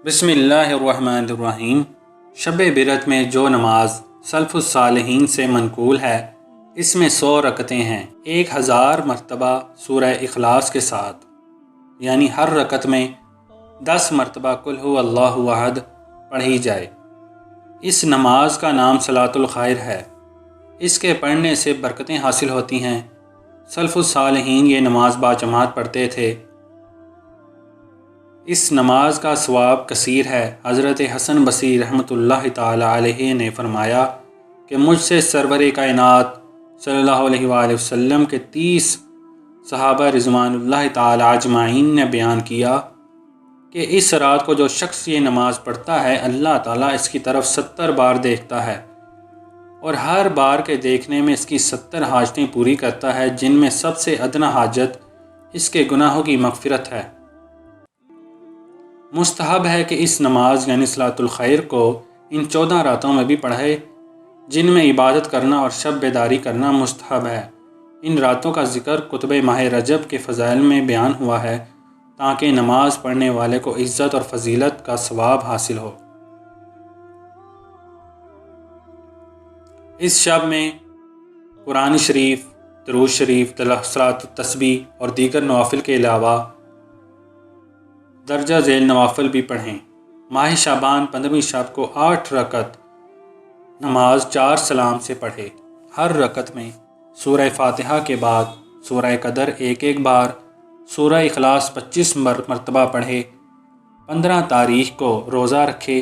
بسم اللہ الرحمن الرحیم۔ شب برات میں جو نماز سلف الصالحین سے منقول ہے اس میں 100 رکعتیں ہیں، 1000 مرتبہ سورہ اخلاص کے ساتھ، یعنی ہر رکعت میں 10 مرتبہ قل هو اللہ احد پڑھی جائے۔ اس نماز کا نام صلاۃ الخیر ہے۔ اس کے پڑھنے سے برکتیں حاصل ہوتی ہیں۔ سلف الصالحین یہ نماز باجماعت پڑھتے تھے۔ اس نماز کا ثواب کثیر ہے۔ حضرت حسن بصری رحمۃ اللہ تعالی علیہ نے فرمایا کہ مجھ سے سرور کائنات صلی اللہ علیہ وآلہ وسلم کے 30 صحابہ رضوان اللہ تعالی اجمعین نے بیان کیا کہ اس رات کو جو شخص یہ نماز پڑھتا ہے اللہ تعالیٰ اس کی طرف 70 بار دیکھتا ہے اور ہر بار کے دیکھنے میں اس کی 70 حاجتیں پوری کرتا ہے، جن میں سب سے ادنی حاجت اس کے گناہوں کی مغفرت ہے۔ مستحب ہے کہ اس نماز یعنی صلاۃ الخیر کو ان 14 راتوں میں بھی پڑھے جن میں عبادت کرنا اور شب بیداری کرنا مستحب ہے۔ ان راتوں کا ذکر کتب ماہ رجب کے فضائل میں بیان ہوا ہے تاکہ نماز پڑھنے والے کو عزت اور فضیلت کا ثواب حاصل ہو۔ اس شب میں قرآن شریف، درود شریف، صلاۃ التسبیح اور دیگر نوافل کے علاوہ درجہ ذیل نوافل بھی پڑھیں۔ ماہ شعبان 15ویں شب کو 8 رکعت نماز 4 سلام سے پڑھے۔ ہر رکعت میں سورہ فاتحہ کے بعد سورہ قدر ایک بار، سورہ اخلاص 25 مرتبہ پڑھے۔ 15 تاریخ کو روزہ رکھے۔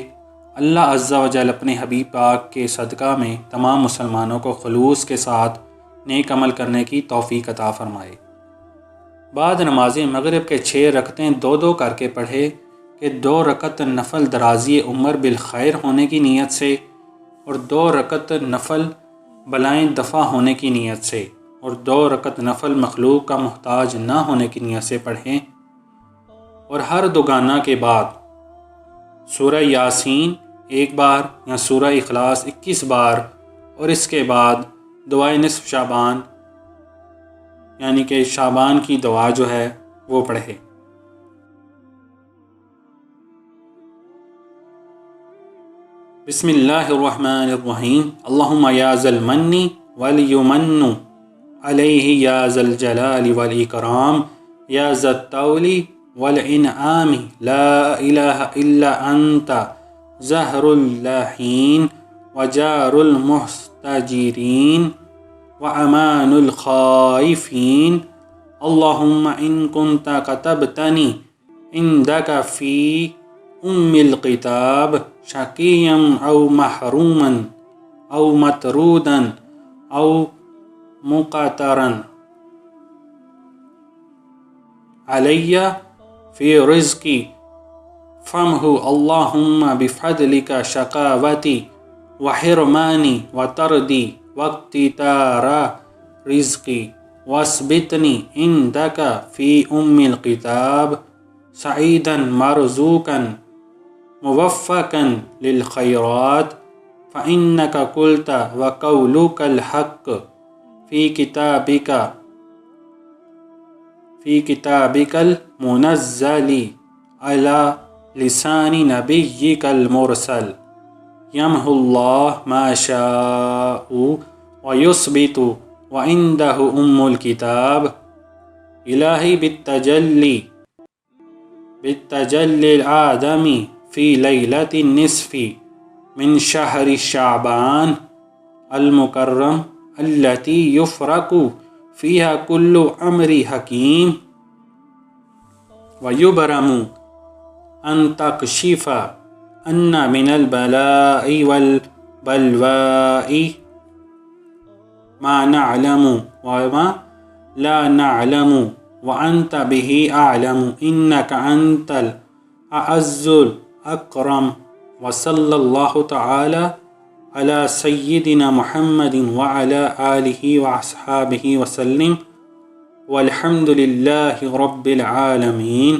اللہ عز و جل اپنے حبیب پاک کے صدقہ میں تمام مسلمانوں کو خلوص کے ساتھ نیک عمل کرنے کی توفیق عطا فرمائے۔ بعد نماز مغرب کے 6 رکعتیں 2 کر کے پڑھے کہ 2 رکعت نفل درازی عمر بالخیر ہونے کی نیت سے اور 2 رکعت نفل بلائیں دفع ہونے کی نیت سے اور 2 رکعت نفل مخلوق کا محتاج نہ ہونے کی نیت سے پڑھیں، اور ہر دوگانہ کے بعد سورہ یاسین 1 بار یا سورہ اخلاص 21 بار اور اس کے بعد دعائے نصف شعبان یعنی کہ شعبان کی دعا جو ہے وہ پڑھے۔ بسم اللہ الرحمن الرحیم۔ اللہم یا ذا المن والیمن علیہ یا ذا الجلال والاکرام یا ذا الطول والانعام لا الہ الا انت ظہر اللاحین وجار المحتجرین وَأَمَانُ الْخَائِفِينَ اللهم إن كنت كتبتني عندك في الكتاب شقيا أو محروما أو مطرودا أو مقترا علي في رزقي فامحو اللهم بفضلك شقاوتي وحرماني وطردي واقتتار رزقی واثبتنی عندك فی الکتاب سعیدا مرزوقا موفقا للخیرات فإنك قلت وقولك الحق فی کتابك المنزل على لسان نبیك المرسل یمحو اللہ ما شاء ویثبت وعنده الکتاب الہی بالتجلی الآدمی فی لیلۃ النصف من شہر شعبان المکرم التي یفرق فیہا کل امر حکیم ویبرم ان تکشف ان من البلاء والبلواء ما نعلم وما لا نعلم وانت به اعلم انك انت الاعز الاکرم وصلی اللہ تعالی علی سیدنا محمد وعلی آلہ واصحابہ وسلم والحمد للہ رب العالمین۔